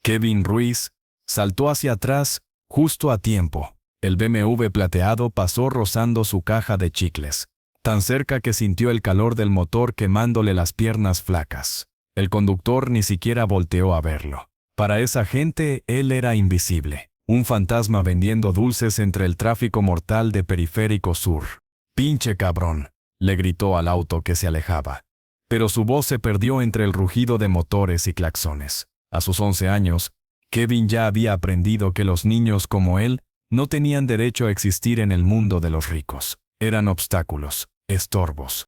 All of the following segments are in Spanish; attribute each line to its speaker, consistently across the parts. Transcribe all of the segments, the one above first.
Speaker 1: Kevin Ruiz saltó hacia atrás, justo a tiempo. El BMW plateado pasó rozando su caja de chicles, tan cerca que sintió el calor del motor quemándole las piernas flacas. El conductor ni siquiera volteó a verlo. Para esa gente, él era invisible, un fantasma vendiendo dulces entre el tráfico mortal de Periférico Sur. «Pinche cabrón», le gritó al auto que se alejaba. Pero su voz se perdió entre el rugido de motores y claxones. A sus 11 años, Kevin ya había aprendido que los niños como él no tenían derecho a existir en el mundo de los ricos. Eran obstáculos, estorbos.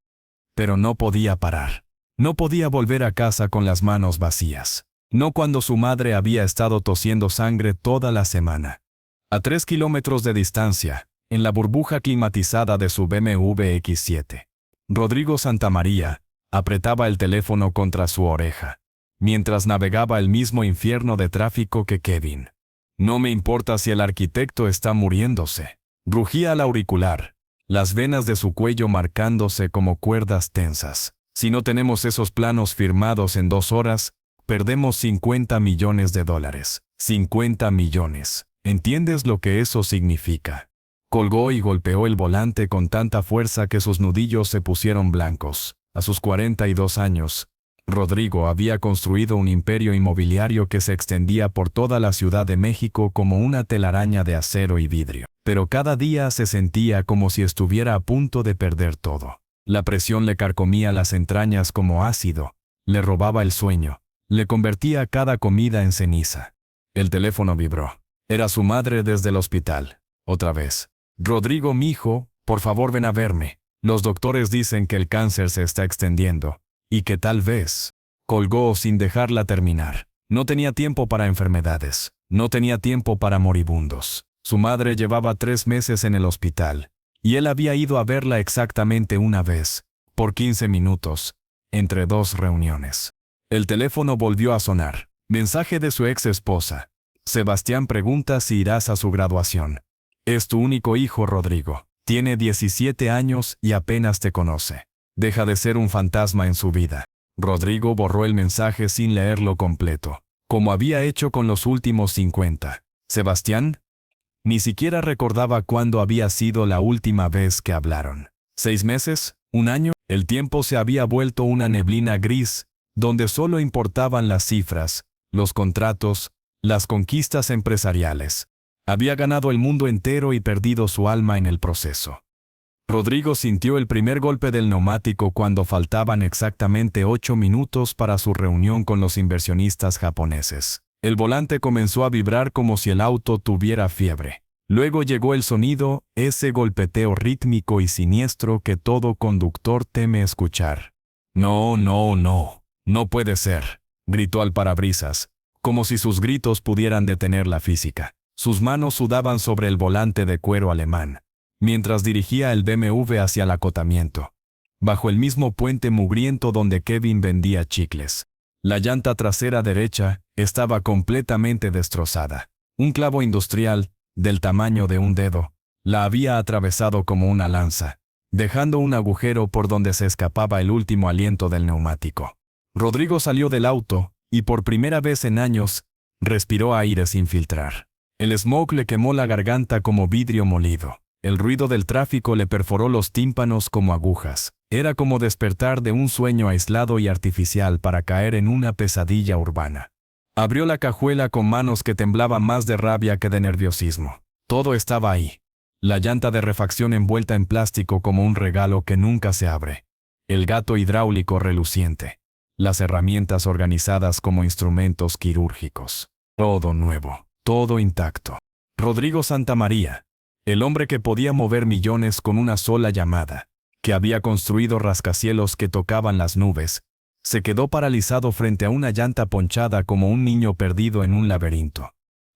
Speaker 1: Pero no podía parar. No podía volver a casa con las manos vacías. No cuando su madre había estado tosiendo sangre toda la semana. A 3 kilómetros de distancia, en la burbuja climatizada de su BMW X7, Rodrigo Santamaría apretaba el teléfono contra su oreja, mientras navegaba el mismo infierno de tráfico que Kevin. «No me importa si el arquitecto está muriéndose», rugía al auricular, las venas de su cuello marcándose como cuerdas tensas. «Si no tenemos esos planos firmados en 2 horas, perdemos $50 millones. 50 millones. ¿Entiendes lo que eso significa?». Colgó y golpeó el volante con tanta fuerza que sus nudillos se pusieron blancos. A sus 42 años, Rodrigo había construido un imperio inmobiliario que se extendía por toda la Ciudad de México como una telaraña de acero y vidrio. Pero cada día se sentía como si estuviera a punto de perder todo. La presión le carcomía las entrañas como ácido, le robaba el sueño, le convertía cada comida en ceniza. El teléfono vibró. Era su madre desde el hospital. Otra vez. «Rodrigo, mijo, por favor ven a verme. Los doctores dicen que el cáncer se está extendiendo, y que tal vez». Colgó sin dejarla terminar. No tenía tiempo para enfermedades, no tenía tiempo para moribundos. Su madre llevaba 3 meses en el hospital, y él había ido a verla exactamente una vez, por 15 minutos, entre 2 reuniones. El teléfono volvió a sonar. Mensaje de su ex esposa. «Sebastián pregunta si irás a su graduación. Es tu único hijo, Rodrigo. Tiene 17 años y apenas te conoce. Deja de ser un fantasma en su vida». Rodrigo borró el mensaje sin leerlo completo, como había hecho con los últimos 50. «¿Sebastián?». Ni siquiera recordaba cuándo había sido la última vez que hablaron. 6 meses, 1 año. El tiempo se había vuelto una neblina gris, donde solo importaban las cifras, los contratos, las conquistas empresariales. Había ganado el mundo entero y perdido su alma en el proceso. Rodrigo sintió el primer golpe del neumático cuando faltaban exactamente 8 minutos para su reunión con los inversionistas japoneses. El volante comenzó a vibrar como si el auto tuviera fiebre. Luego llegó el sonido, ese golpeteo rítmico y siniestro que todo conductor teme escuchar. «No, no, no, no puede ser», gritó al parabrisas, como si sus gritos pudieran detener la física. Sus manos sudaban sobre el volante de cuero alemán, mientras dirigía el BMW hacia el acotamiento, bajo el mismo puente mugriento donde Kevin vendía chicles. La llanta trasera derecha estaba completamente destrozada. Un clavo industrial, del tamaño de un dedo, la había atravesado como una lanza, dejando un agujero por donde se escapaba el último aliento del neumático. Rodrigo salió del auto, y por primera vez en años, respiró aire sin filtrar. El smog le quemó la garganta como vidrio molido. El ruido del tráfico le perforó los tímpanos como agujas. Era como despertar de un sueño aislado y artificial para caer en una pesadilla urbana. Abrió la cajuela con manos que temblaban más de rabia que de nerviosismo. Todo estaba ahí. La llanta de refacción envuelta en plástico como un regalo que nunca se abre. El gato hidráulico reluciente. Las herramientas organizadas como instrumentos quirúrgicos. Todo nuevo, todo intacto. Rodrigo Santamaría, el hombre que podía mover millones con una sola llamada, que había construido rascacielos que tocaban las nubes, se quedó paralizado frente a una llanta ponchada como un niño perdido en un laberinto.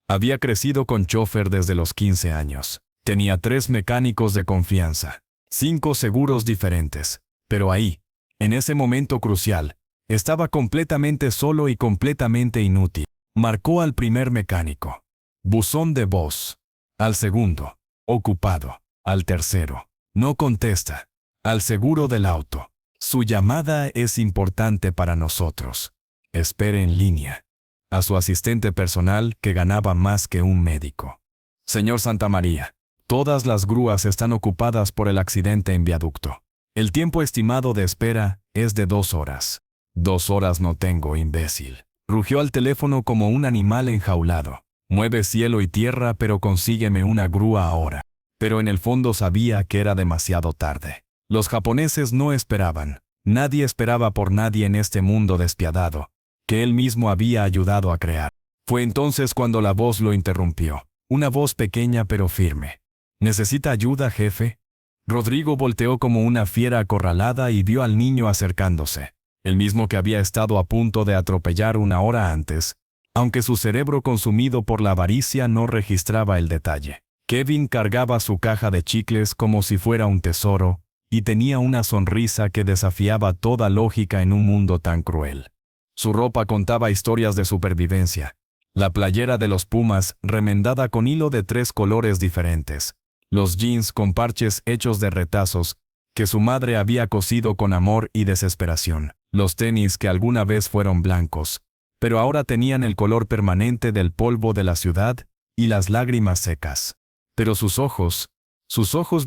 Speaker 1: Había crecido con chofer desde los 15 años. Tenía 3 mecánicos de confianza, 5 seguros diferentes, pero ahí, en ese momento crucial, estaba completamente solo y completamente inútil. Marcó al primer mecánico. Buzón de voz. Al segundo. Ocupado. Al tercero. No contesta. Al seguro del auto. Su llamada es importante para nosotros. Espere en línea. a su asistente personal que ganaba más que un médico. Señor Santamaría, todas las grúas están ocupadas por el accidente en viaducto. El tiempo estimado de espera es de 2 horas. 2 horas no tengo, imbécil. Rugió al teléfono como un animal enjaulado. Mueve cielo y tierra, pero consígueme una grúa ahora. Pero en el fondo sabía que era demasiado tarde. Los japoneses no esperaban. Nadie esperaba por nadie en este mundo despiadado, que él mismo había ayudado a crear. Fue entonces cuando la voz lo interrumpió. Una voz pequeña pero firme. ¿Necesita ayuda, jefe? Rodrigo volteó como una fiera acorralada y vio al niño acercándose. El mismo que había estado a punto de atropellar 1 hora antes, aunque su cerebro consumido por la avaricia no registraba el detalle. Kevin cargaba su caja de chicles como si fuera un tesoro, y tenía una sonrisa que desafiaba toda lógica en un mundo tan cruel. Su ropa contaba historias de supervivencia. La playera de los Pumas, remendada con hilo de 3 colores diferentes. Los jeans con parches hechos de retazos, que su madre había cosido con amor y desesperación. Los tenis que alguna vez fueron blancos, pero ahora tenían el color permanente del polvo de la ciudad y las lágrimas secas. Pero sus ojos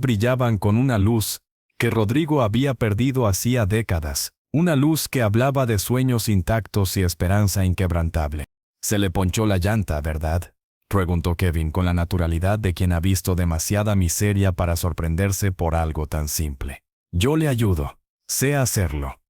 Speaker 1: brillaban con una luz que Rodrigo había perdido hacía décadas, una luz que hablaba de sueños intactos y esperanza inquebrantable. «Se le ponchó la llanta, ¿verdad?», preguntó Kevin con la naturalidad de quien ha visto demasiada miseria para sorprenderse por algo tan simple. «Yo le ayudo. Sé hacerlo».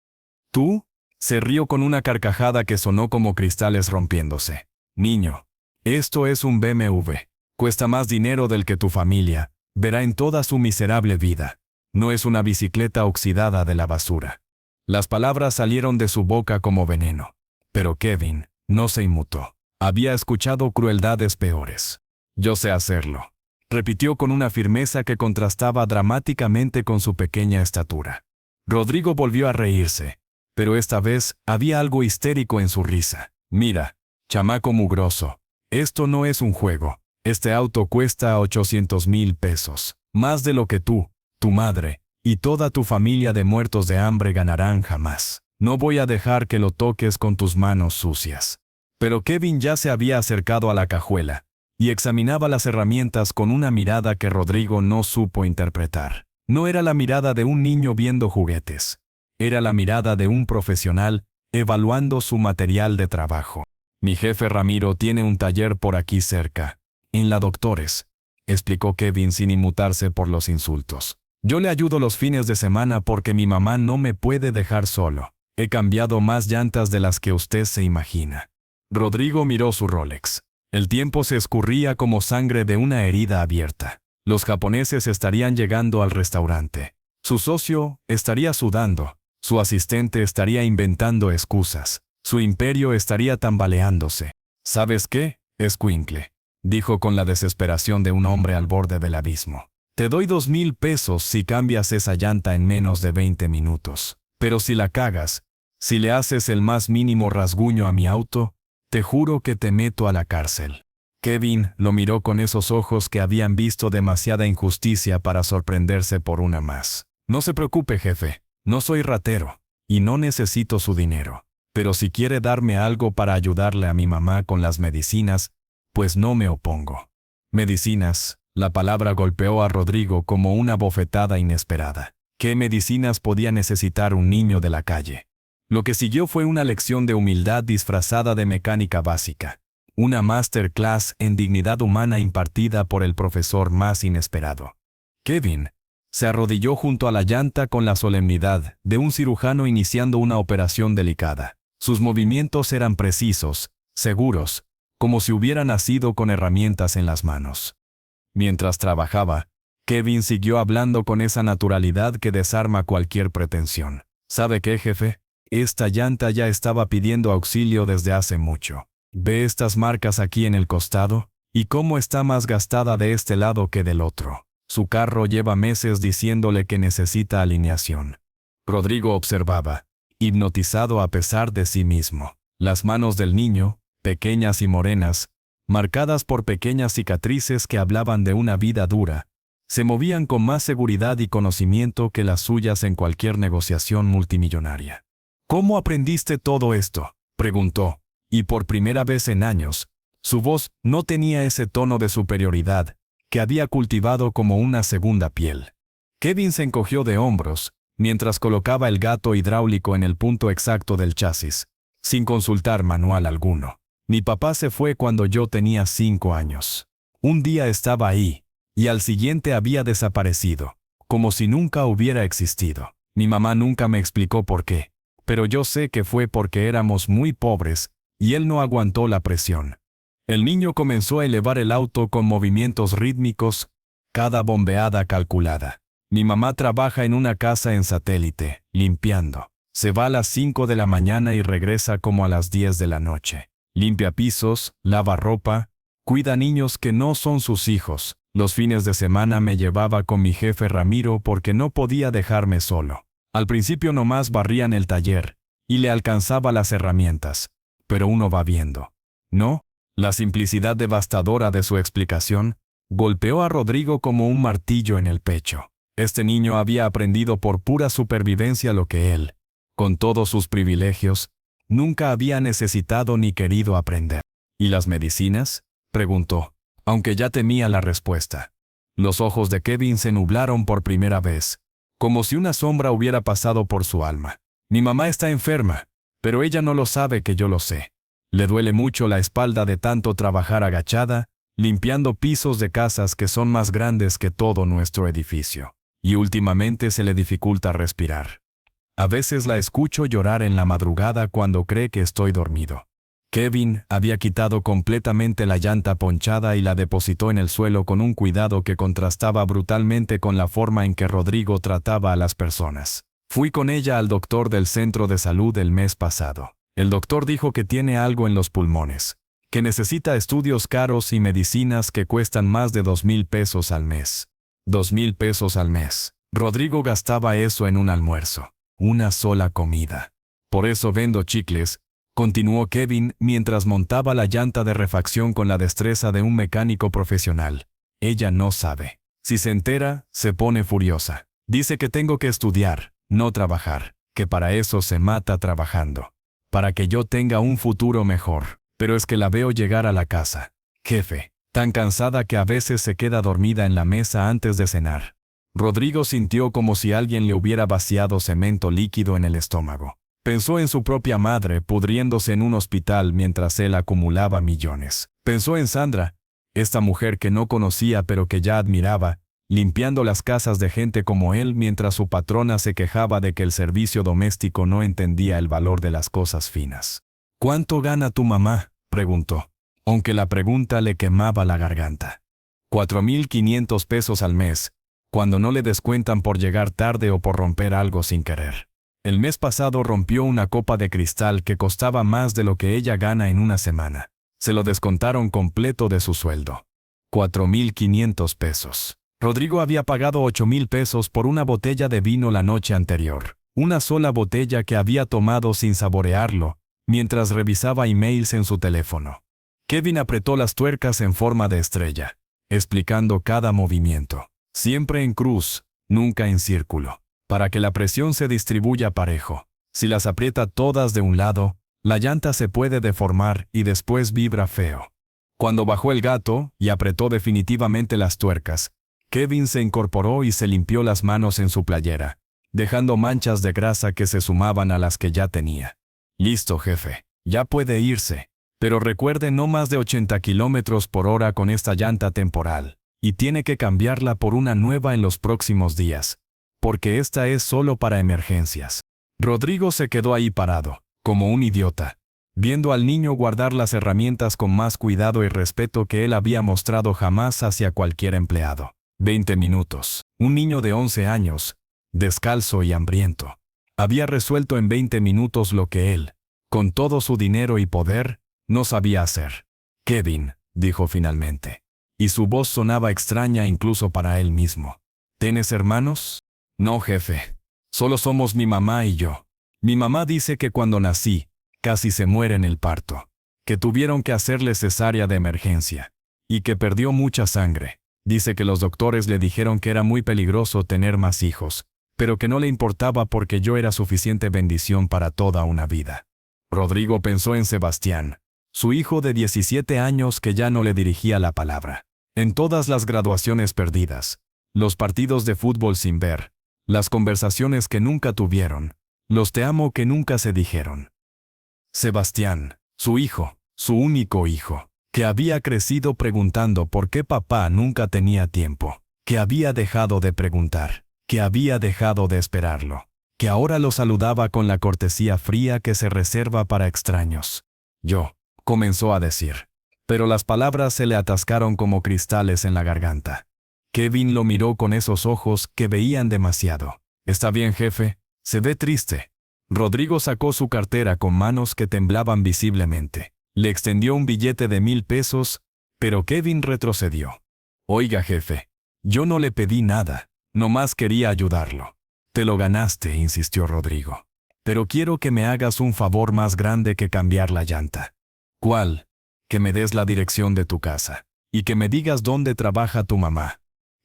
Speaker 1: «¿Tú?», se rió con una carcajada que sonó como cristales rompiéndose. «Niño, esto es un BMW. Cuesta más dinero del que tu familia verá en toda su miserable vida. No es una bicicleta oxidada de la basura». Las palabras salieron de su boca como veneno. Pero Kevin no se inmutó. Había escuchado crueldades peores. «Yo sé hacerlo», repitió con una firmeza que contrastaba dramáticamente con su pequeña estatura. Rodrigo volvió a reírse, pero esta vez había algo histérico en su risa. «Mira, chamaco mugroso, esto no es un juego. Este auto cuesta 800,000 pesos, más de lo que tú, tu madre y toda tu familia de muertos de hambre ganarán jamás. No voy a dejar que lo toques con tus manos sucias». Pero Kevin ya se había acercado a la cajuela y examinaba las herramientas con una mirada que Rodrigo no supo interpretar. No era la mirada de un niño viendo juguetes. Era la mirada de un profesional evaluando su material de trabajo. «Mi jefe Ramiro tiene un taller por aquí cerca, en la Doctores», explicó Kevin sin inmutarse por los insultos. «Yo le ayudo los fines de semana porque mi mamá no me puede dejar solo. He cambiado más llantas de las que usted se imagina». Rodrigo miró su Rolex. El tiempo se escurría como sangre de una herida abierta. Los japoneses estarían llegando al restaurante. Su socio estaría sudando. Su asistente estaría inventando excusas. Su imperio estaría tambaleándose. «¿Sabes qué, escuincle?», dijo con la desesperación de un hombre al borde del abismo. «Te doy 2,000 pesos si cambias esa llanta en menos de 20 minutos. Pero si la cagas, si le haces el más mínimo rasguño a mi auto, te juro que te meto a la cárcel». Kevin lo miró con esos ojos que habían visto demasiada injusticia para sorprenderse por una más. «No se preocupe, jefe. No soy ratero. Y no necesito su dinero. Pero si quiere darme algo para ayudarle a mi mamá con las medicinas, pues no me opongo». «Medicinas». La palabra golpeó a Rodrigo como una bofetada inesperada. ¿Qué medicinas podía necesitar un niño de la calle? Lo que siguió fue una lección de humildad disfrazada de mecánica básica. Una masterclass en dignidad humana impartida por el profesor más inesperado. Kevin se arrodilló junto a la llanta con la solemnidad de un cirujano iniciando una operación delicada. Sus movimientos eran precisos, seguros, como si hubiera nacido con herramientas en las manos. Mientras trabajaba, Kevin siguió hablando con esa naturalidad que desarma cualquier pretensión. «¿Sabe qué, jefe? Esta llanta ya estaba pidiendo auxilio desde hace mucho. ¿Ve estas marcas aquí en el costado? ¿Y cómo está más gastada de este lado que del otro? Su carro lleva meses diciéndole que necesita alineación». Rodrigo observaba, hipnotizado a pesar de sí mismo. Las manos del niño, pequeñas y morenas, marcadas por pequeñas cicatrices que hablaban de una vida dura, se movían con más seguridad y conocimiento que las suyas en cualquier negociación multimillonaria. «¿Cómo aprendiste todo esto?», preguntó, Y por primera vez en años, su voz no tenía ese tono de superioridad que había cultivado como una segunda piel. Kevin se encogió de hombros mientras colocaba el gato hidráulico en el punto exacto del chasis, sin consultar manual alguno. Mi papá se fue cuando yo tenía 5 años. Un día estaba ahí, y al siguiente había desaparecido, como si nunca hubiera existido. Mi mamá nunca me explicó por qué, pero yo sé que fue porque éramos muy pobres, y él no aguantó la presión. El niño comenzó a elevar el auto con movimientos rítmicos, cada bombeada calculada. Mi mamá trabaja en una casa en satélite, limpiando. Se va a las 5 de la mañana y regresa como a las 10 de la noche. Limpia pisos, lava ropa, cuida niños que no son sus hijos. Los fines de semana me llevaba con mi jefe Ramiro porque no podía dejarme solo. Al principio nomás barrían el taller, y le alcanzaba las herramientas. Pero uno va viendo. ¿No? La simplicidad devastadora de su explicación golpeó a Rodrigo como un martillo en el pecho. Este niño había aprendido por pura supervivencia lo que él, con todos sus privilegios, nunca había necesitado ni querido aprender. ¿Y las medicinas?, preguntó, aunque ya temía la respuesta. Los ojos de Kevin se nublaron por primera vez, como si una sombra hubiera pasado por su alma. Mi mamá está enferma, pero ella no lo sabe que yo lo sé. Le duele mucho la espalda de tanto trabajar agachada, limpiando pisos de casas que son más grandes que todo nuestro edificio. Y últimamente se le dificulta respirar. A veces la escucho llorar en la madrugada cuando cree que estoy dormido. Kevin había quitado completamente la llanta ponchada y la depositó en el suelo con un cuidado que contrastaba brutalmente con la forma en que Rodrigo trataba a las personas. Fui con ella al doctor del centro de salud el mes pasado. El doctor dijo que tiene algo en los pulmones, que necesita estudios caros y medicinas que cuestan más de 2,000 pesos al mes. 2,000 pesos al mes. Rodrigo gastaba eso en un almuerzo, una sola comida. Por eso vendo chicles, continuó Kevin mientras montaba la llanta de refacción con la destreza de un mecánico profesional. Ella no sabe. Si se entera, se pone furiosa. Dice que tengo que estudiar, no trabajar, que para eso se mata trabajando, para que yo tenga un futuro mejor. Pero es que la veo llegar a la casa. Jefe, tan cansada que a veces se queda dormida en la mesa antes de cenar. Rodrigo sintió como si alguien le hubiera vaciado cemento líquido en el estómago. Pensó en su propia madre pudriéndose en un hospital mientras él acumulaba millones. Pensó en Sandra, esta mujer que no conocía pero que ya admiraba, limpiando las casas de gente como él mientras su patrona se quejaba de que el servicio doméstico no entendía el valor de las cosas finas. ¿Cuánto gana tu mamá?, preguntó, aunque la pregunta le quemaba la garganta. 4,500 pesos al mes, cuando no le descuentan por llegar tarde o por romper algo sin querer. El mes pasado rompió una copa de cristal que costaba más de lo que ella gana en una semana. Se lo descontaron completo de su sueldo. 4,500 pesos. Rodrigo había pagado 8,000 pesos por una botella de vino la noche anterior. Una sola botella que había tomado sin saborearlo, mientras revisaba emails en su teléfono. Kevin apretó las tuercas en forma de estrella, explicando cada movimiento. Siempre en cruz, nunca en círculo, para que la presión se distribuya parejo. Si las aprieta todas de un lado, la llanta se puede deformar y después vibra feo. Cuando bajó el gato y apretó definitivamente las tuercas, Kevin se incorporó y se limpió las manos en su playera, dejando manchas de grasa que se sumaban a las que ya tenía. Listo, jefe, ya puede irse, pero recuerde no más de 80 kilómetros por hora con esta llanta temporal, y tiene que cambiarla por una nueva en los próximos días, porque esta es solo para emergencias. Rodrigo se quedó ahí parado, como un idiota, viendo al niño guardar las herramientas con más cuidado y respeto que él había mostrado jamás hacia cualquier empleado. 20 minutos. Un niño de 11 años, descalzo y hambriento, había resuelto en 20 minutos lo que él, con todo su dinero y poder, no sabía hacer. Kevin, dijo finalmente, y su voz sonaba extraña incluso para él mismo. ¿Tienes hermanos? No, jefe. Solo somos mi mamá y yo. Mi mamá dice que cuando nací, casi se muere en el parto, que tuvieron que hacerle cesárea de emergencia, y que perdió mucha sangre. Dice que los doctores le dijeron que era muy peligroso tener más hijos, pero que no le importaba porque yo era suficiente bendición para toda una vida. Rodrigo pensó en Sebastián, su hijo de 17 años que ya no le dirigía la palabra. En todas las graduaciones perdidas, los partidos de fútbol sin ver, las conversaciones que nunca tuvieron, los te amo que nunca se dijeron. Sebastián, su hijo, su único hijo, que había crecido preguntando por qué papá nunca tenía tiempo, que había dejado de preguntar, que había dejado de esperarlo, que ahora lo saludaba con la cortesía fría que se reserva para extraños. Yo, comenzó a decir, pero las palabras se le atascaron como cristales en la garganta. Kevin lo miró con esos ojos que veían demasiado. «Está bien, jefe, se ve triste». Rodrigo sacó su cartera con manos que temblaban visiblemente. Le extendió un billete de 1000 pesos, pero Kevin retrocedió. «Oiga, jefe, yo no le pedí nada, nomás quería ayudarlo». «Te lo ganaste», insistió Rodrigo. «Pero quiero que me hagas un favor más grande que cambiar la llanta». «¿Cuál?» «Que me des la dirección de tu casa, y que me digas dónde trabaja tu mamá».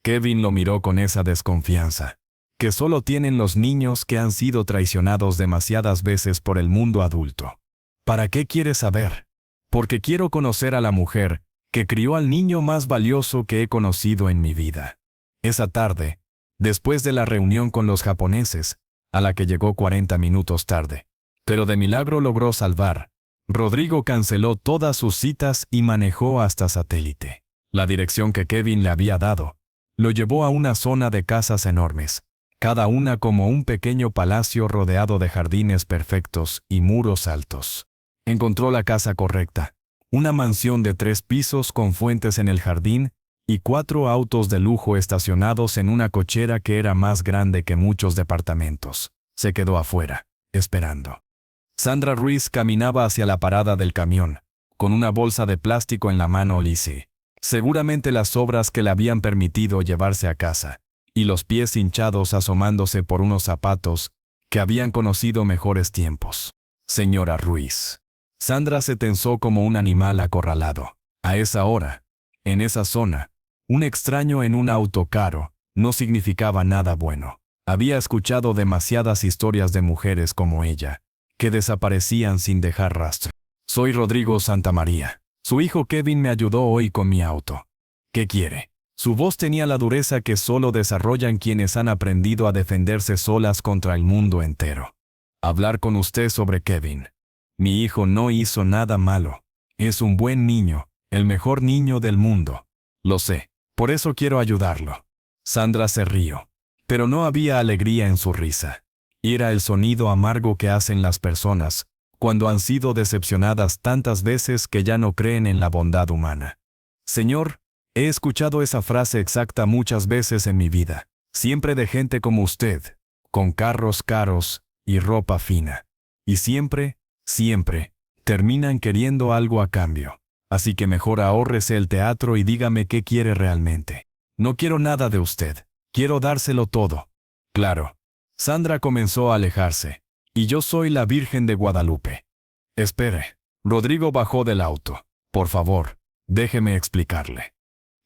Speaker 1: Kevin lo miró con esa desconfianza que solo tienen los niños que han sido traicionados demasiadas veces por el mundo adulto. «¿Para qué quieres saber?» «Porque quiero conocer a la mujer que crió al niño más valioso que he conocido en mi vida». Esa tarde, después de la reunión con los japoneses, a la que llegó 40 minutos tarde, pero de milagro logró salvar, Rodrigo canceló todas sus citas y manejó hasta Satélite. La dirección que Kevin le había dado lo llevó a una zona de casas enormes, cada una como un pequeño palacio rodeado de jardines perfectos y muros altos. Encontró la casa correcta, una mansión de 3 pisos con fuentes en el jardín y 4 autos de lujo estacionados en una cochera que era más grande que muchos departamentos. Se quedó afuera, esperando. Sandra Ruiz caminaba hacia la parada del camión, con una bolsa de plástico en la mano lisa. Seguramente las obras que le habían permitido llevarse a casa, y los pies hinchados asomándose por unos zapatos que habían conocido mejores tiempos. «Señora Ruiz». Sandra se tensó como un animal acorralado. A esa hora, en esa zona, un extraño en un auto caro no significaba nada bueno. Había escuchado demasiadas historias de mujeres como ella, que desaparecían sin dejar rastro. «Soy Rodrigo Santamaría. Su hijo Kevin me ayudó hoy con mi auto. ¿Qué quiere?» Su voz tenía la dureza que solo desarrollan quienes han aprendido a defenderse solas contra el mundo entero. «Hablar con usted sobre Kevin. Mi hijo no hizo nada malo. Es un buen niño, el mejor niño del mundo. Lo sé, por eso quiero ayudarlo». Sandra se rió, pero no había alegría en su risa. Era el sonido amargo que hacen las personas cuando han sido decepcionadas tantas veces que ya no creen en la bondad humana. «Señor, he escuchado esa frase exacta muchas veces en mi vida, siempre de gente como usted, con carros caros y ropa fina. Y siempre, terminan queriendo algo a cambio. Así que mejor ahórrese el teatro y dígame qué quiere realmente». «No quiero nada de usted, quiero dárselo todo». «Claro». Sandra comenzó a alejarse. «Y yo soy la Virgen de Guadalupe». «Espere». Rodrigo bajó del auto. «Por favor, déjeme explicarle».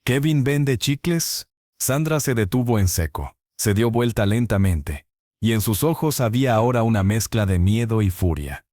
Speaker 1: «¿Kevin vende chicles?» Sandra se detuvo en seco, se dio vuelta lentamente, y en sus ojos había ahora una mezcla de miedo y furia.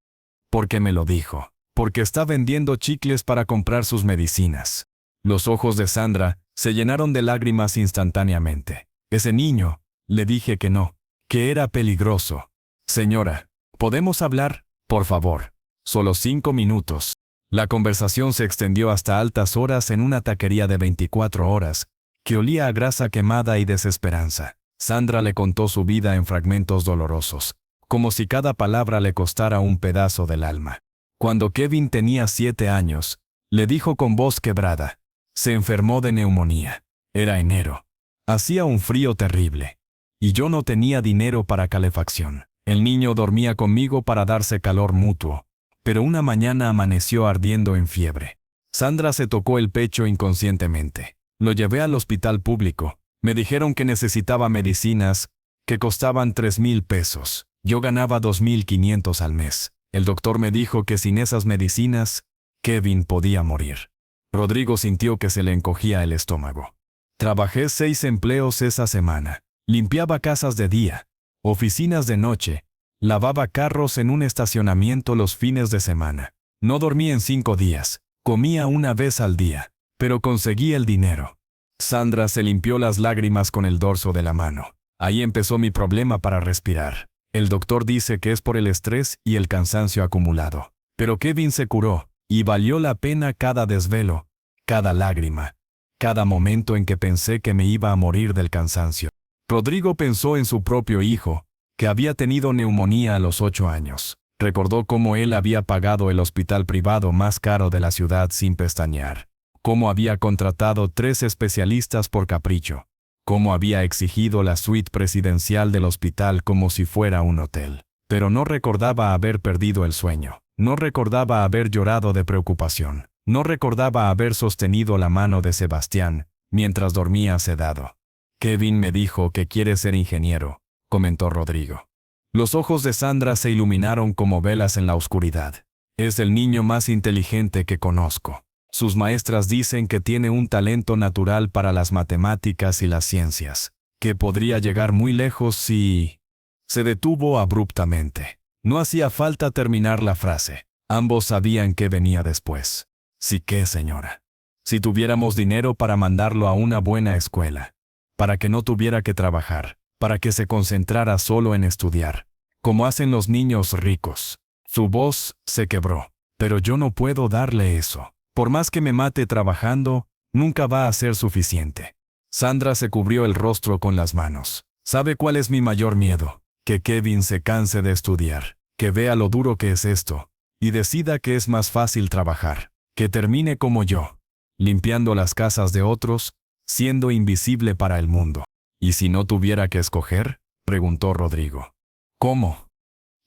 Speaker 1: «¿Por qué me lo dijo?» «Porque está vendiendo chicles para comprar sus medicinas». Los ojos de Sandra se llenaron de lágrimas instantáneamente. «Ese niño, le dije que no, que era peligroso». «Señora, ¿podemos hablar, por favor? Solo 5 minutos». La conversación se extendió hasta altas horas en una taquería de 24 horas, que olía a grasa quemada y desesperanza. Sandra le contó su vida en fragmentos dolorosos, como si cada palabra le costara un pedazo del alma. Cuando Kevin tenía 7 años, le dijo con voz quebrada, se enfermó de neumonía. Era enero. Hacía un frío terrible. Y yo no tenía dinero para calefacción. El niño dormía conmigo para darse calor mutuo, pero una mañana amaneció ardiendo en fiebre. Sandra se tocó el pecho inconscientemente. Lo llevé al hospital público. Me dijeron que necesitaba medicinas que costaban 3,000 pesos. Yo ganaba 2,500 al mes. El doctor me dijo que sin esas medicinas, Kevin podía morir. Rodrigo sintió que se le encogía el estómago. Trabajé 6 empleos esa semana. Limpiaba casas de día, oficinas de noche, lavaba carros en un estacionamiento los fines de semana. No dormí en 5 días. Comía una vez al día. Pero conseguí el dinero. Sandra se limpió las lágrimas con el dorso de la mano. Ahí empezó mi problema para respirar. El doctor dice que es por el estrés y el cansancio acumulado. Pero Kevin se curó, y valió la pena cada desvelo, cada lágrima, cada momento en que pensé que me iba a morir del cansancio. Rodrigo pensó en su propio hijo, que había tenido neumonía a los 8 años. Recordó cómo él había pagado el hospital privado más caro de la ciudad sin pestañear, cómo había contratado 3 especialistas por capricho, cómo había exigido la suite presidencial del hospital como si fuera un hotel. Pero no recordaba haber perdido el sueño, no recordaba haber llorado de preocupación, no recordaba haber sostenido la mano de Sebastián mientras dormía sedado. Kevin me dijo que quiere ser ingeniero, comentó Rodrigo. Los ojos de Sandra se iluminaron como velas en la oscuridad. Es el niño más inteligente que conozco. Sus maestras dicen que tiene un talento natural para las matemáticas y las ciencias, que podría llegar muy lejos si... Se detuvo abruptamente. No hacía falta terminar la frase. Ambos sabían qué venía después. Sí que, señora. Si tuviéramos dinero para mandarlo a una buena escuela, para que no tuviera que trabajar, para que se concentrara solo en estudiar, como hacen los niños ricos. Su voz se quebró. Pero yo no puedo darle eso. Por más que me mate trabajando, nunca va a ser suficiente. Sandra se cubrió el rostro con las manos. ¿Sabe cuál es mi mayor miedo? Que Kevin se canse de estudiar, que vea lo duro que es esto, y decida que es más fácil trabajar, que termine como yo, limpiando las casas de otros, siendo invisible para el mundo. ¿Y si no tuviera que escoger?, preguntó Rodrigo. ¿Cómo?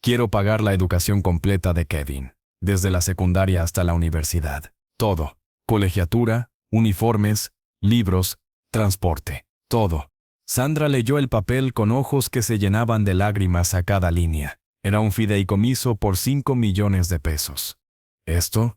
Speaker 1: Quiero pagar la educación completa de Kevin, desde la secundaria hasta la universidad. Todo. Colegiatura, uniformes, libros, transporte. Todo. Sandra leyó el papel con ojos que se llenaban de lágrimas a cada línea. Era un fideicomiso por 5 millones de pesos. Esto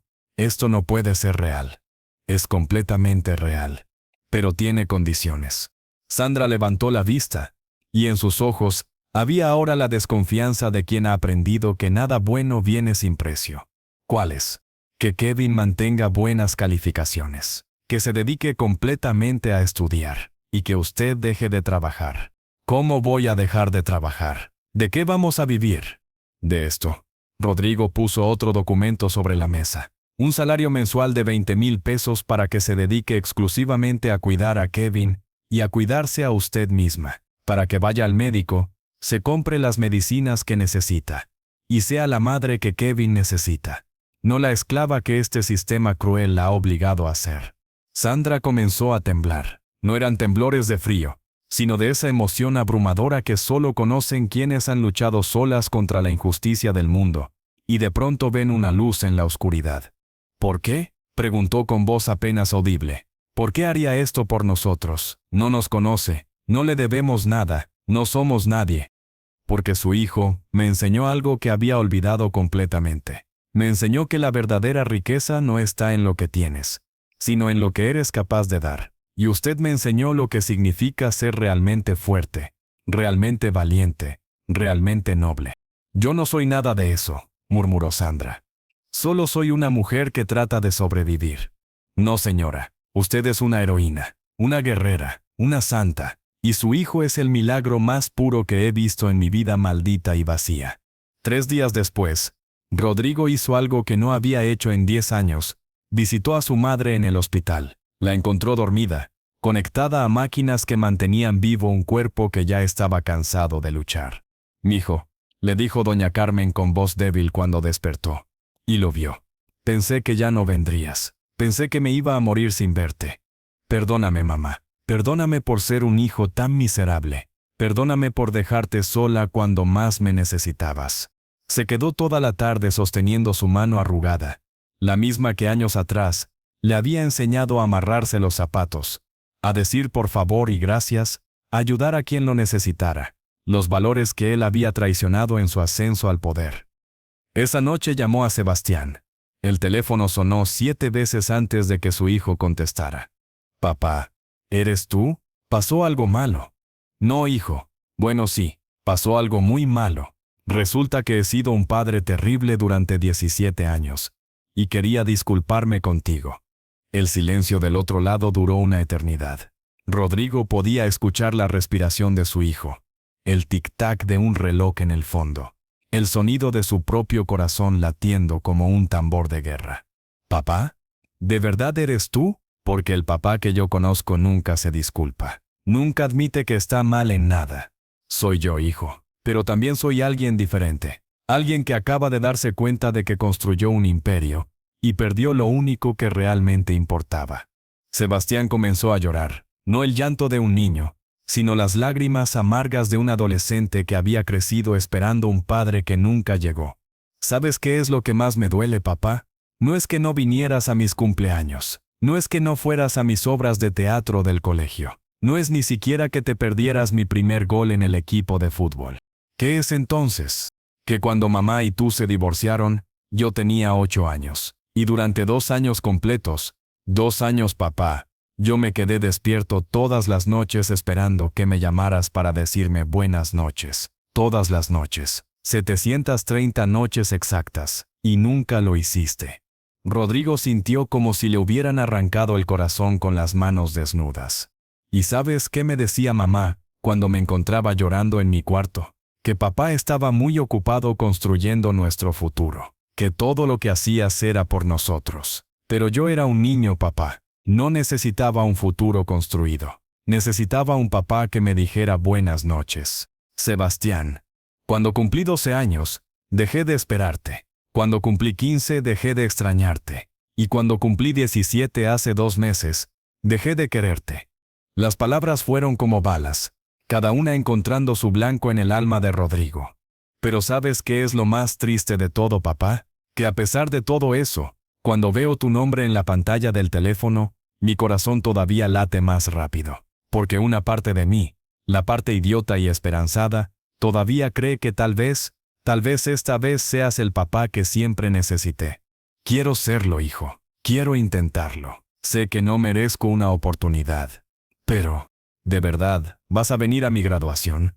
Speaker 1: no puede ser real. Es completamente real. Pero tiene condiciones. Sandra levantó la vista, y en sus ojos había ahora la desconfianza de quien ha aprendido que nada bueno viene sin precio. ¿Cuáles? Que Kevin mantenga buenas calificaciones, que se dedique completamente a estudiar, y que usted deje de trabajar. ¿Cómo voy a dejar de trabajar? ¿De qué vamos a vivir? De esto. Rodrigo puso otro documento sobre la mesa. Un salario mensual de 20,000 pesos para que se dedique exclusivamente a cuidar a Kevin y a cuidarse a usted misma, para que vaya al médico, se compre las medicinas que necesita, y sea la madre que Kevin necesita, no la esclava que este sistema cruel la ha obligado a ser. Sandra comenzó a temblar. No eran temblores de frío, sino de esa emoción abrumadora que solo conocen quienes han luchado solas contra la injusticia del mundo, y de pronto ven una luz en la oscuridad. ¿Por qué?, preguntó con voz apenas audible. ¿Por qué haría esto por nosotros? No nos conoce, no le debemos nada, no somos nadie. Porque su hijo me enseñó algo que había olvidado completamente. Me enseñó que la verdadera riqueza no está en lo que tienes, sino en lo que eres capaz de dar. Y usted me enseñó lo que significa ser realmente fuerte, realmente valiente, realmente noble. Yo no soy nada de eso, murmuró Sandra. Solo soy una mujer que trata de sobrevivir. No, señora, usted es una heroína, una guerrera, una santa, y su hijo es el milagro más puro que he visto en mi vida maldita y vacía. 3 días después, Rodrigo hizo algo que no había hecho en 10 años. Visitó a su madre en el hospital. La encontró dormida, conectada a máquinas que mantenían vivo un cuerpo que ya estaba cansado de luchar. «Mijo», le dijo doña Carmen con voz débil cuando despertó. Y lo vio. «Pensé que ya no vendrías. Pensé que me iba a morir sin verte. Perdóname, mamá. Perdóname por ser un hijo tan miserable. Perdóname por dejarte sola cuando más me necesitabas». Se quedó toda la tarde sosteniendo su mano arrugada, la misma que años atrás le había enseñado a amarrarse los zapatos, a decir por favor y gracias, a ayudar a quien lo necesitara, los valores que él había traicionado en su ascenso al poder. Esa noche llamó a Sebastián. El teléfono sonó 7 veces antes de que su hijo contestara. «Papá, ¿eres tú? ¿Pasó algo malo?» «No, hijo. Bueno, sí, pasó algo muy malo. Resulta que he sido un padre terrible durante 17 años. y quería disculparme contigo. El silencio del otro lado duró una eternidad. Rodrigo podía escuchar la respiración de su hijo, el tic-tac de un reloj en el fondo, el sonido de su propio corazón latiendo como un tambor de guerra. ¿Papá? ¿De verdad eres tú? Porque el papá que yo conozco nunca se disculpa. Nunca admite que está mal en nada. Soy yo, hijo. Pero también soy alguien diferente. Alguien que acaba de darse cuenta de que construyó un imperio y perdió lo único que realmente importaba. Sebastián comenzó a llorar, no el llanto de un niño, sino las lágrimas amargas de un adolescente que había crecido esperando un padre que nunca llegó. ¿Sabes qué es lo que más me duele, papá? No es que no vinieras a mis cumpleaños. No es que no fueras a mis obras de teatro del colegio. No es ni siquiera que te perdieras mi primer gol en el equipo de fútbol. ¿Qué es entonces? Que cuando mamá y tú se divorciaron, yo tenía 8 años. Y durante 2 años completos, 2 años papá, yo me quedé despierto todas las noches esperando que me llamaras para decirme buenas noches. Todas las noches. 730 noches exactas. Y nunca lo hiciste. Rodrigo sintió como si le hubieran arrancado el corazón con las manos desnudas. ¿Y sabes qué me decía mamá cuando me encontraba llorando en mi cuarto? Que papá estaba muy ocupado construyendo nuestro futuro, que todo lo que hacías era por nosotros. Pero yo era un niño, papá. No necesitaba un futuro construido. Necesitaba un papá que me dijera buenas noches. Sebastián. Cuando cumplí 12 años, dejé de esperarte. Cuando cumplí 15 dejé de extrañarte. Y cuando cumplí 17 hace 2 meses, dejé de quererte. Las palabras fueron como balas, cada una encontrando su blanco en el alma de Rodrigo. Pero ¿sabes qué es lo más triste de todo, papá? Que a pesar de todo eso, cuando veo tu nombre en la pantalla del teléfono, mi corazón todavía late más rápido. Porque una parte de mí, la parte idiota y esperanzada, todavía cree que tal vez esta vez seas el papá que siempre necesité. Quiero serlo, hijo. Quiero intentarlo. Sé que no merezco una oportunidad. Pero, ¿de verdad, vas a venir a mi graduación?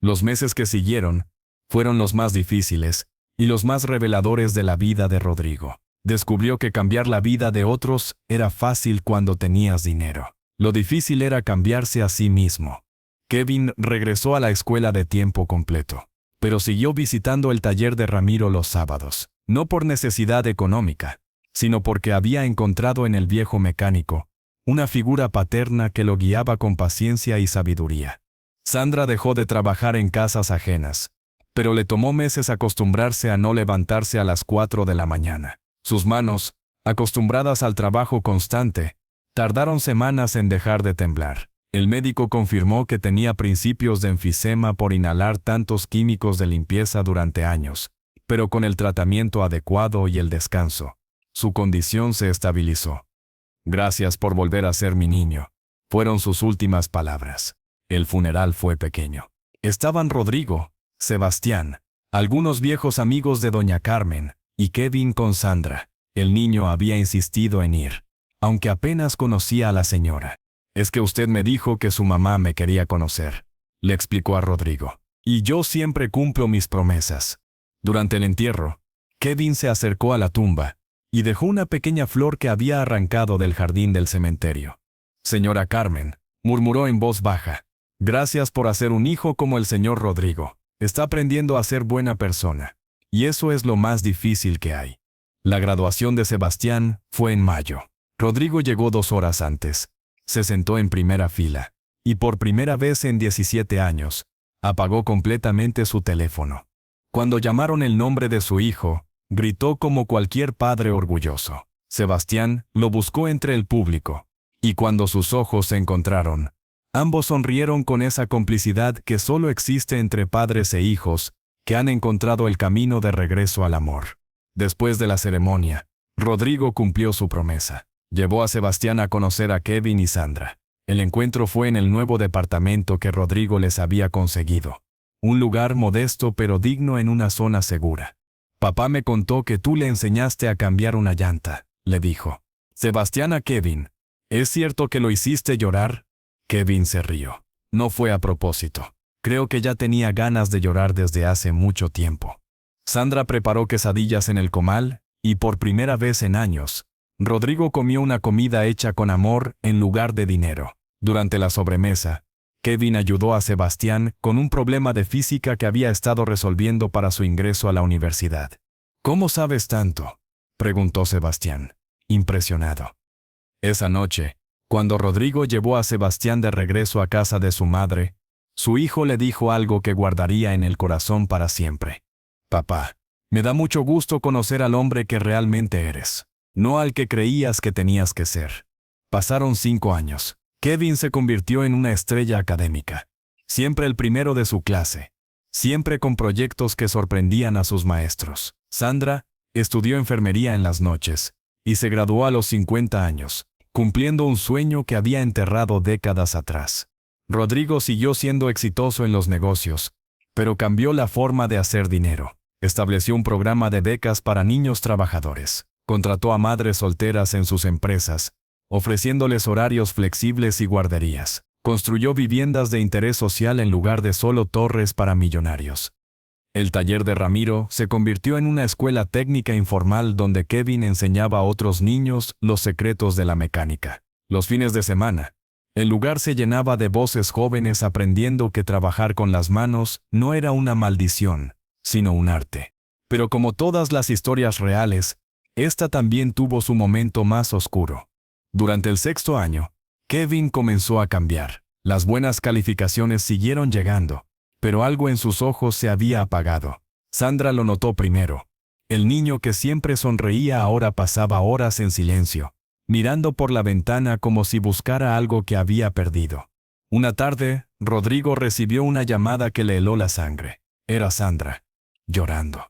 Speaker 1: Los meses que siguieron fueron los más difíciles y los más reveladores de la vida de Rodrigo. Descubrió que cambiar la vida de otros era fácil cuando tenías dinero. Lo difícil era cambiarse a sí mismo. Kevin regresó a la escuela de tiempo completo, pero siguió visitando el taller de Ramiro los sábados, no por necesidad económica, sino porque había encontrado en el viejo mecánico una figura paterna que lo guiaba con paciencia y sabiduría. Sandra dejó de trabajar en casas ajenas, pero le tomó meses acostumbrarse a no levantarse a las 4 de la mañana. Sus manos, acostumbradas al trabajo constante, tardaron semanas en dejar de temblar. El médico confirmó que tenía principios de enfisema por inhalar tantos químicos de limpieza durante años, pero con el tratamiento adecuado y el descanso, su condición se estabilizó. Gracias por volver a ser mi niño, fueron sus últimas palabras. El funeral fue pequeño. Estaban Rodrigo, Sebastián, algunos viejos amigos de doña Carmen, y Kevin con Sandra. El niño había insistido en ir, aunque apenas conocía a la señora. Es que usted me dijo que su mamá me quería conocer, le explicó a Rodrigo. Y yo siempre cumplo mis promesas. Durante el entierro, Kevin se acercó a la tumba y dejó una pequeña flor que había arrancado del jardín del cementerio. Señora Carmen, murmuró en voz baja, gracias por hacer un hijo como el señor Rodrigo. Está aprendiendo a ser buena persona. Y eso es lo más difícil que hay. La graduación de Sebastián fue en mayo. Rodrigo llegó 2 horas antes. Se sentó en primera fila. Y por primera vez en 17 años, apagó completamente su teléfono. Cuando llamaron el nombre de su hijo, gritó como cualquier padre orgulloso. Sebastián lo buscó entre el público. Y cuando sus ojos se encontraron, ambos sonrieron con esa complicidad que solo existe entre padres e hijos, que han encontrado el camino de regreso al amor. Después de la ceremonia, Rodrigo cumplió su promesa. Llevó a Sebastián a conocer a Kevin y Sandra. El encuentro fue en el nuevo departamento que Rodrigo les había conseguido. Un lugar modesto pero digno en una zona segura. Papá me contó que tú le enseñaste a cambiar una llanta, le dijo. Sebastián a Kevin, ¿es cierto que lo hiciste llorar? Kevin se rió. No fue a propósito. Creo que ya tenía ganas de llorar desde hace mucho tiempo. Sandra preparó quesadillas en el comal Y por primera vez en años, Rodrigo comió una comida hecha con amor en lugar de dinero. Durante la sobremesa, Kevin ayudó a Sebastián con un problema de física que había estado resolviendo para su ingreso a la universidad. ¿Cómo sabes tanto?, preguntó Sebastián, impresionado. Esa noche, cuando Rodrigo llevó a Sebastián de regreso a casa de su madre, su hijo le dijo algo que guardaría en el corazón para siempre. Papá, me da mucho gusto conocer al hombre que realmente eres, no al que creías que tenías que ser. Pasaron 5 años. Kevin se convirtió en una estrella académica. Siempre el primero de su clase. Siempre con proyectos que sorprendían a sus maestros. Sandra estudió enfermería en las noches y se graduó a los 50 años, cumpliendo un sueño que había enterrado décadas atrás. Rodrigo siguió siendo exitoso en los negocios, pero cambió la forma de hacer dinero. Estableció un programa de becas para niños trabajadores. Contrató a madres solteras en sus empresas, ofreciéndoles horarios flexibles y guarderías. Construyó viviendas de interés social en lugar de solo torres para millonarios. El taller de Ramiro se convirtió en una escuela técnica informal donde Kevin enseñaba a otros niños los secretos de la mecánica. Los fines de semana, el lugar se llenaba de voces jóvenes aprendiendo que trabajar con las manos no era una maldición, sino un arte. Pero como todas las historias reales, esta también tuvo su momento más oscuro. Durante el 6º año, Kevin comenzó a cambiar. Las buenas calificaciones siguieron llegando, pero algo en sus ojos se había apagado. Sandra lo notó primero. El niño que siempre sonreía ahora pasaba horas en silencio, mirando por la ventana como si buscara algo que había perdido. Una tarde, Rodrigo recibió una llamada que le heló la sangre. Era Sandra, llorando.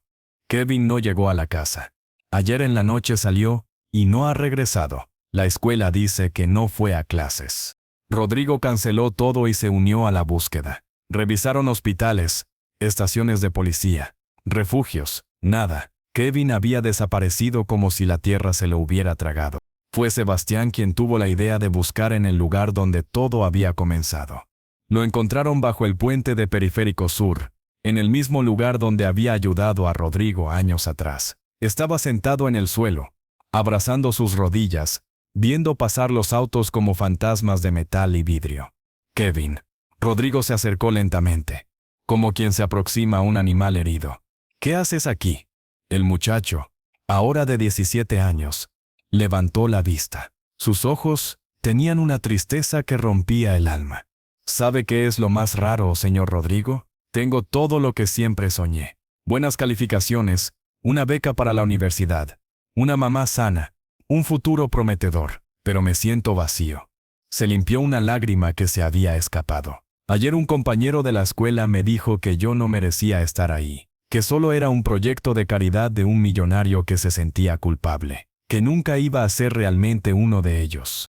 Speaker 1: Kevin no llegó a la casa. Ayer en la noche salió y no ha regresado. La escuela dice que no fue a clases. Rodrigo canceló todo y se unió a la búsqueda. Revisaron hospitales, estaciones de policía, refugios, nada. Kevin había desaparecido como si la tierra se lo hubiera tragado. Fue Sebastián quien tuvo la idea de buscar en el lugar donde todo había comenzado. Lo encontraron bajo el puente de Periférico Sur, en el mismo lugar donde había ayudado a Rodrigo años atrás. Estaba sentado en el suelo, abrazando sus rodillas, viendo pasar los autos como fantasmas de metal y vidrio. Kevin. Rodrigo se acercó lentamente, como quien se aproxima a un animal herido. ¿Qué haces aquí? El muchacho, ahora de 17 años, levantó la vista. Sus ojos tenían una tristeza que rompía el alma. ¿Sabe qué es lo más raro, señor Rodrigo? Tengo todo lo que siempre soñé. Buenas calificaciones, una beca para la universidad, una mamá sana, un futuro prometedor, pero me siento vacío. Se limpió una lágrima que se había escapado. Ayer un compañero de la escuela me dijo que yo no merecía estar ahí, que solo era un proyecto de caridad de un millonario que se sentía culpable, que nunca iba a ser realmente uno de ellos.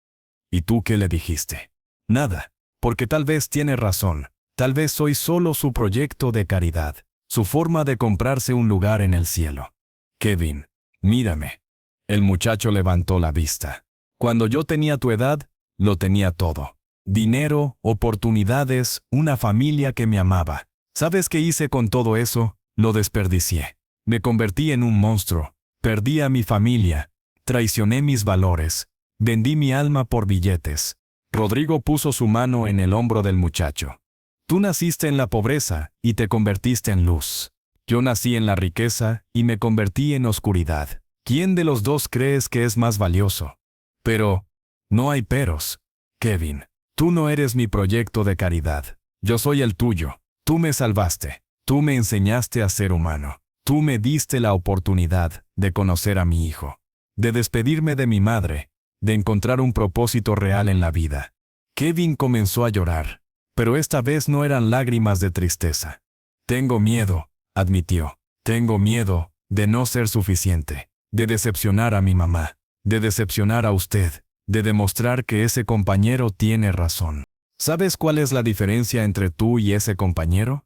Speaker 1: ¿Y tú qué le dijiste? Nada, porque tal vez tiene razón, tal vez soy solo su proyecto de caridad, su forma de comprarse un lugar en el cielo. Kevin, mírame. El muchacho levantó la vista. Cuando yo tenía tu edad, lo tenía todo. Dinero, oportunidades, una familia que me amaba. ¿Sabes qué hice con todo eso? Lo desperdicié. Me convertí en un monstruo. Perdí a mi familia. Traicioné mis valores. Vendí mi alma por billetes. Rodrigo puso su mano en el hombro del muchacho. Tú naciste en la pobreza y te convertiste en luz. Yo nací en la riqueza y me convertí en oscuridad. ¿Quién de los dos crees que es más valioso? Pero, no hay peros. Kevin, tú no eres mi proyecto de caridad. Yo soy el tuyo. Tú me salvaste. Tú me enseñaste a ser humano. Tú me diste la oportunidad de conocer a mi hijo, de despedirme de mi madre, de encontrar un propósito real en la vida. Kevin comenzó a llorar, pero esta vez no eran lágrimas de tristeza. Tengo miedo, admitió. Tengo miedo de no ser suficiente, de decepcionar a mi mamá, de decepcionar a usted, de demostrar que ese compañero tiene razón. ¿Sabes cuál es la diferencia entre tú y ese compañero?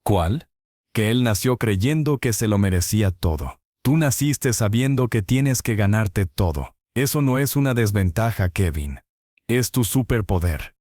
Speaker 1: ¿Cuál? Que él nació creyendo que se lo merecía todo. Tú naciste sabiendo que tienes que ganarte todo. Eso no es una desventaja, Kevin. Es tu superpoder.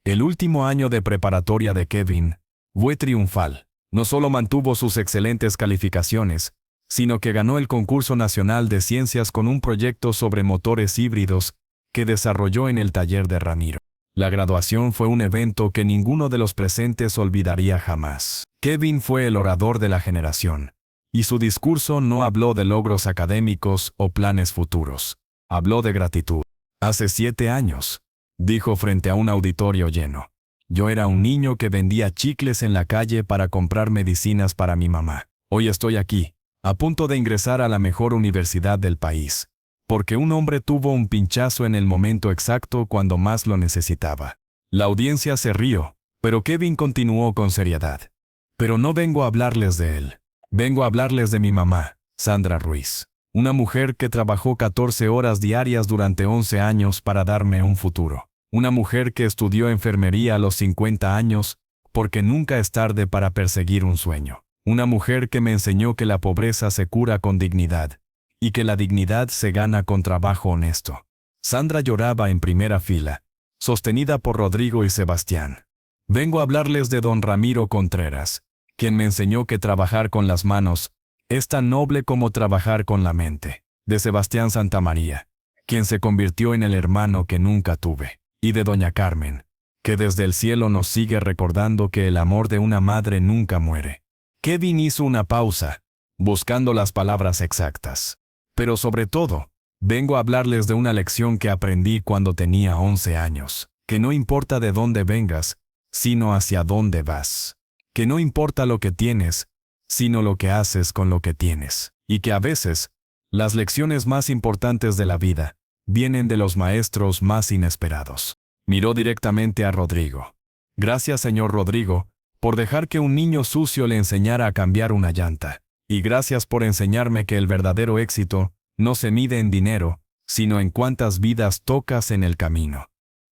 Speaker 1: El último año de preparatoria de Kevin fue triunfal. No solo mantuvo sus excelentes calificaciones, sino que ganó el concurso nacional de ciencias con un proyecto sobre motores híbridos que desarrolló en el taller de Ramiro. La graduación fue un evento que ninguno de los presentes olvidaría jamás. Kevin fue el orador de la generación, y su discurso no habló de logros académicos o planes futuros. Habló de gratitud. Hace 7 años, dijo frente a un auditorio lleno, yo era un niño que vendía chicles en la calle para comprar medicinas para mi mamá. Hoy estoy aquí, a punto de ingresar a la mejor universidad del país, porque un hombre tuvo un pinchazo en el momento exacto cuando más lo necesitaba. La audiencia se rió, pero Kevin continuó con seriedad. Pero no vengo a hablarles de él. Vengo a hablarles de mi mamá, Sandra Ruiz. Una mujer que trabajó 14 horas diarias durante 11 años para darme un futuro. Una mujer que estudió enfermería a los 50 años, porque nunca es tarde para perseguir un sueño. Una mujer que me enseñó que la pobreza se cura con dignidad, y que la dignidad se gana con trabajo honesto. Sandra lloraba en primera fila, sostenida por Rodrigo y Sebastián. Vengo a hablarles de don Ramiro Contreras, quien me enseñó que trabajar con las manos es tan noble como trabajar con la mente. De Sebastián Santamaría, quien se convirtió en el hermano que nunca tuve. Y de doña Carmen, que desde el cielo nos sigue recordando que el amor de una madre nunca muere. Kevin hizo una pausa, buscando las palabras exactas. Pero sobre todo, vengo a hablarles de una lección que aprendí cuando tenía 11 años. Que no importa de dónde vengas, sino hacia dónde vas. Que no importa lo que tienes, sino lo que haces con lo que tienes. Y que a veces, las lecciones más importantes de la vida vienen de los maestros más inesperados. Miró directamente a Rodrigo. Gracias, señor Rodrigo, por dejar que un niño sucio le enseñara a cambiar una llanta. Y gracias por enseñarme que el verdadero éxito no se mide en dinero, sino en cuántas vidas tocas en el camino.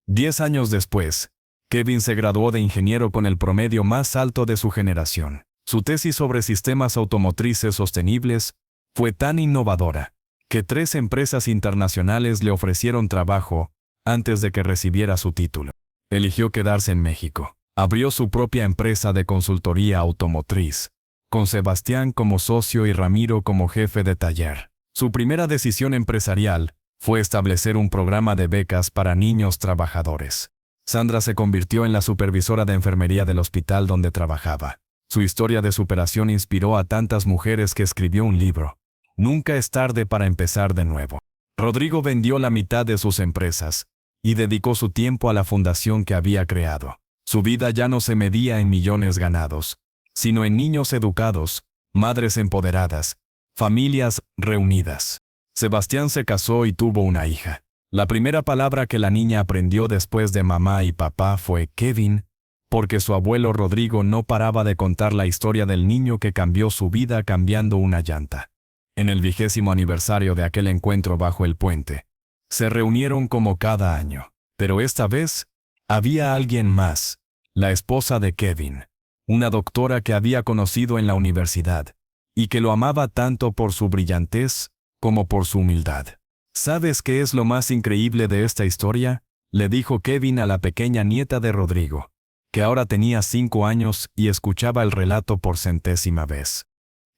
Speaker 1: 10 años después, Kevin se graduó de ingeniero con el promedio más alto de su generación. Su tesis sobre sistemas automotrices sostenibles fue tan innovadora que 3 empresas internacionales le ofrecieron trabajo antes de que recibiera su título. Eligió quedarse en México. Abrió su propia empresa de consultoría automotriz, con Sebastián como socio y Ramiro como jefe de taller. Su primera decisión empresarial fue establecer un programa de becas para niños trabajadores. Sandra se convirtió en la supervisora de enfermería del hospital donde trabajaba. Su historia de superación inspiró a tantas mujeres que escribió un libro. Nunca es tarde para empezar de nuevo. Rodrigo vendió la mitad de sus empresas y dedicó su tiempo a la fundación que había creado. Su vida ya no se medía en millones ganados, sino en niños educados, madres empoderadas, familias reunidas. Sebastián se casó y tuvo una hija. La primera palabra que la niña aprendió después de mamá y papá fue Kevin, porque su abuelo Rodrigo no paraba de contar la historia del niño que cambió su vida cambiando una llanta. En el 20º aniversario de aquel encuentro bajo el puente, se reunieron como cada año. Pero esta vez, había alguien más, la esposa de Kevin, una doctora que había conocido en la universidad, y que lo amaba tanto por su brillantez como por su humildad. ¿Sabes qué es lo más increíble de esta historia?, le dijo Kevin a la pequeña nieta de Rodrigo, que ahora tenía 5 años y escuchaba el relato por 100ª vez.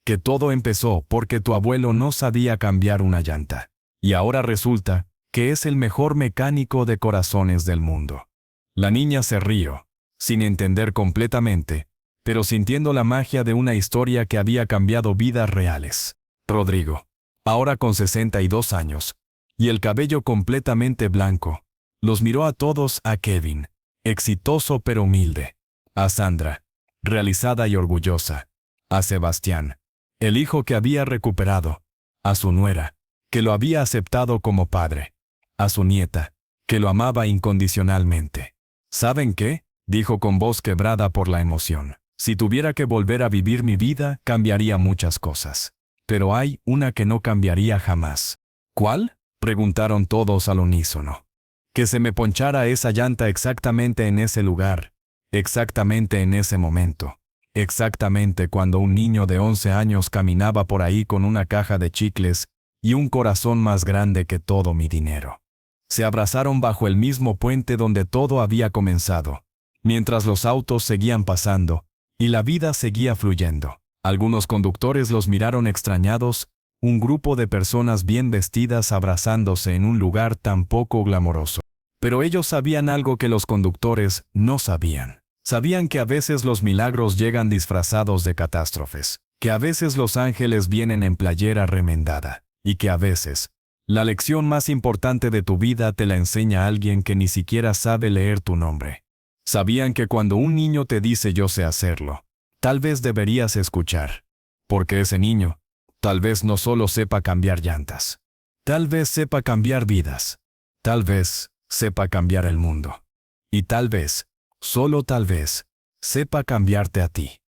Speaker 1: Que todo empezó porque tu abuelo no sabía cambiar una llanta, y ahora resulta que es el mejor mecánico de corazones del mundo. La niña se rió, sin entender completamente, pero sintiendo la magia de una historia que había cambiado vidas reales. Rodrigo, ahora con 62 años, y el cabello completamente blanco, los miró a todos, a Kevin, exitoso pero humilde, a Sandra, realizada y orgullosa, a Sebastián, el hijo que había recuperado, a su nuera, que lo había aceptado como padre, a su nieta, que lo amaba incondicionalmente. ¿Saben qué?, dijo con voz quebrada por la emoción. Si tuviera que volver a vivir mi vida, cambiaría muchas cosas. Pero hay una que no cambiaría jamás. ¿Cuál?, preguntaron todos al unísono. Que se me ponchara esa llanta exactamente en ese lugar, exactamente en ese momento. Exactamente cuando un niño de 11 años caminaba por ahí con una caja de chicles y un corazón más grande que todo mi dinero. Se abrazaron bajo el mismo puente donde todo había comenzado, mientras los autos seguían pasando y la vida seguía fluyendo. Algunos conductores los miraron extrañados, un grupo de personas bien vestidas abrazándose en un lugar tan poco glamoroso. Pero ellos sabían algo que los conductores no sabían. Sabían que a veces los milagros llegan disfrazados de catástrofes, que a veces los ángeles vienen en playera remendada, y que a veces, la lección más importante de tu vida te la enseña alguien que ni siquiera sabe leer tu nombre. Sabían que cuando un niño te dice yo sé hacerlo, tal vez deberías escuchar, porque ese niño, tal vez no solo sepa cambiar llantas, tal vez sepa cambiar vidas, tal vez sepa cambiar el mundo, y tal vez, solo tal vez, sepa cambiarte a ti.